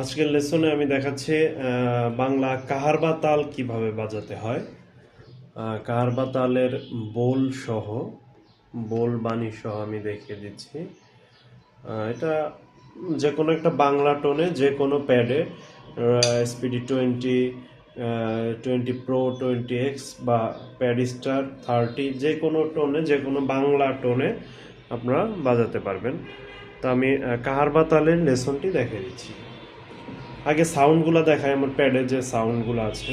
আজকের লেসনে আমি দেখাচ্ছি বাংলা কাহারবা তাল কিভাবে বাজাতে হয়। কাহারবা তালের বোল বাণী সহ আমি দেখিয়ে দিচ্ছি। এটা যে কোনো একটা বাংলা টোনে যে কোনো প্যাডে স্পিডি 20 প্রো 20X বা প্যাড স্টার 30 যে কোনো টোনে যে কোনো বাংলা টোনে আপনারা বাজাতে পারবেন। তো আমি কাহারবা তালের লেসনটি দেখিয়ে দিচ্ছি। আগে সাউন্ডগুলো দেখায়, আমার প্যাডে যে সাউন্ডগুলো আছে।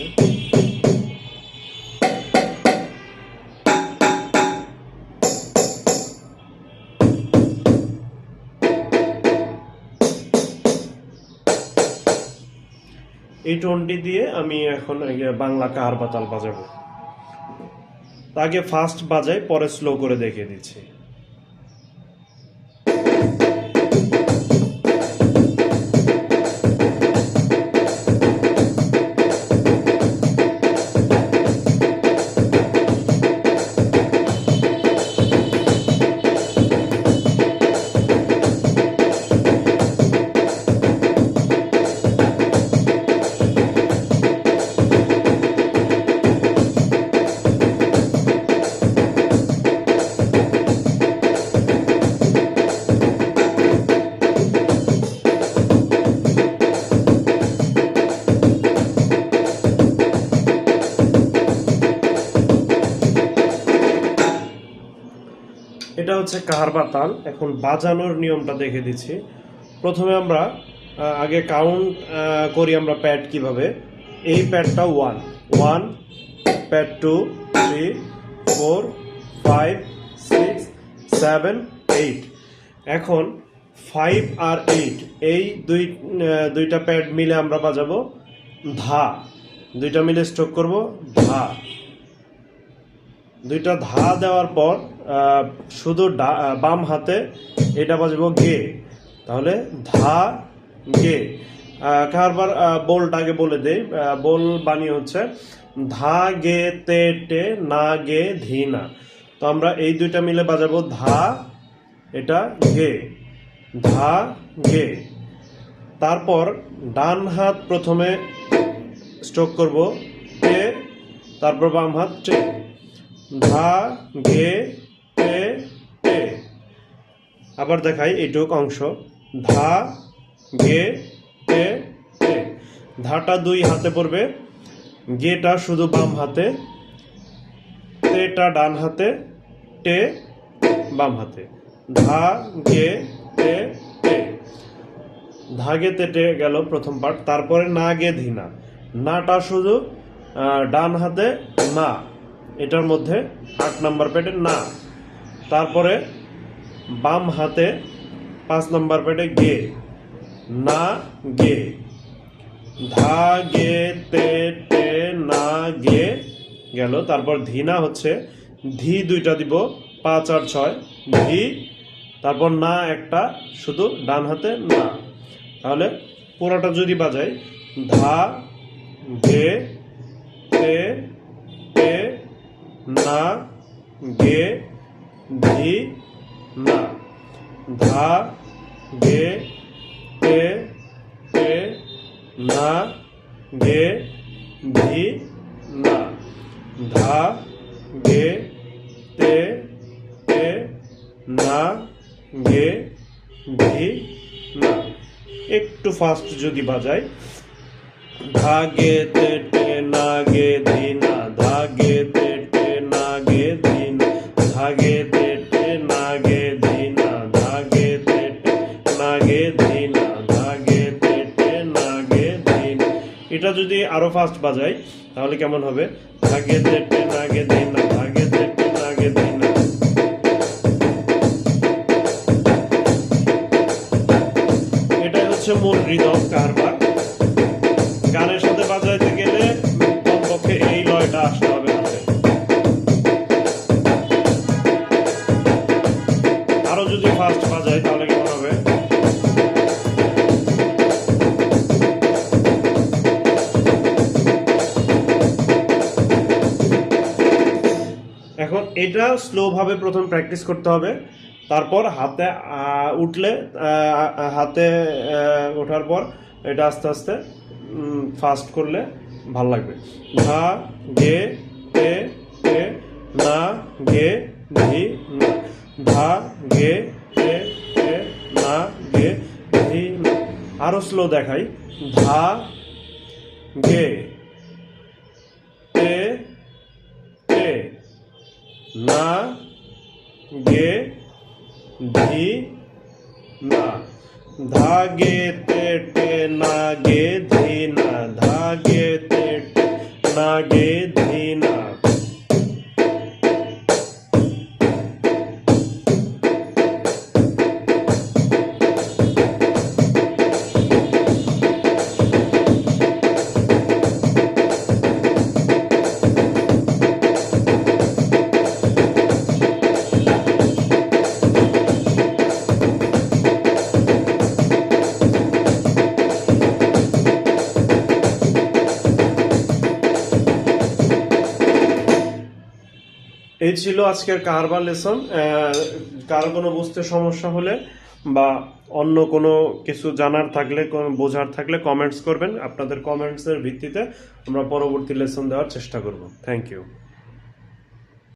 এই টোনটি দিয়ে আমি এখন বাংলা কাহারবা তাল বাজাবো। আগে ফাস্ট বাজাই, পরে স্লো করে দেখিয়ে দিচ্ছি। এটা হচ্ছে কাহারবা তাল। এখন বাজানোর নিয়মটা দেখে দিচ্ছি। প্রথমে আমরা আগে কাউন্ট করি আমরা প্যাড কিভাবে। এই প্যাডটা 1 1, প্যাড 2 3 4 5 6 7 8। এখন 5 আর 8 এই দুইটা প্যাড মিলে আমরা বাজাবো ধা। দুইটা মিলে স্ট্রোক করব ধা। দুইটা ধা দেওয়ার পর শুধু বাম হাতে এটা বাজবো গে। তাহলে ধা গে। কারবার বোলটা আগে বলে দেই। বোল বাণী হচ্ছে ধা গে তে টে না গে ধি না। তো আমরা এই দুইটা মিলে বাজাবো ধা, এটা গে, ধা গে। তারপর ডান হাত প্রথমে স্ট্রোক করব টে, তারপর বাম হাত টে, ধা গে টে টে। আবার দেখাই এইটুক অংশ ধা গে টে টে। ধাটা দুই হাতে পড়বে, গেটা শুধু বাম হাতে, টেটা ডান হাতে, টে বাম হাতে। ধা গে টে টে। ধা গে তে টে গেল প্রথম পার্ট। তারপরে না গে ধি না। নাটা শুধু ডান হাতে না, এটার মধ্যে 8 নাম্বার প্যাডে না। তারপরে বাম হাতে 5 নাম্বার প্যাডে গে, না গে, ধা গে তে টে না গে গেল। তারপর ধি-না হচ্ছে ধি দুইটা দিব 5 আর 6 ধি, তারপর না একটা শুধু ডান হাতে না। তাহলে পুরোটা যদি বাজাই ধা গে তে টে না গে ধি না, ধা গে তে টে না গে ধি না, ধা গে তে টে না গে ধি না। একটু ফাস্ট যদি বাজাই ধা গে তে টে না গে ধি না, ধা গে তে টে না গে ধি না, ধা গে তে টে না গে ধি না, ধা গে তে টে না গে ধি না, ধা গে তে টে না গে ধি না। এটা যদি আরো ফাস্ট বাজাই তাহলে কেমন হবে? ধা গে তে টে না গে ধি না, ধা গে তে টে না গে ধি না। এটাই হচ্ছে মূল রিদম কারবার। গানের সাথে বাজাইতে গেলে কমপক্ষে এই লয়টা আসতে হবে হাতে। আরো যদি ফাস্ট বাজাই তাহলে কেমন হবে? এখন এটা স্লো ভাবে প্রথম প্র্যাকটিস করতে হবে। তারপর হাতে উঠলে হাতে ওঠার পর এটা আস্তে আস্তে ফাস্ট করলে ভালো লাগবে। ধা গে তে তে না গে ধি না, ধা গে তে তে না গে ধি না। আরো স্লো দেখাই। ধা গে তে তে না গে ধি না, ধা গে তে টে না গে ধি না, ধা গে তে টে না গে ধি না। এই ছিল আজকের কারবার লেসন। কারো কোনো বুঝতে সমস্যা হলে বা অন্য কোনো কিছু জানার থাকলে, কোনো বোঝার থাকলে কমেন্টস করবেন। আপনাদের কমেন্টসের ভিত্তিতে আমরা পরবর্তী লেসন দেওয়ার চেষ্টা করব। Thank you.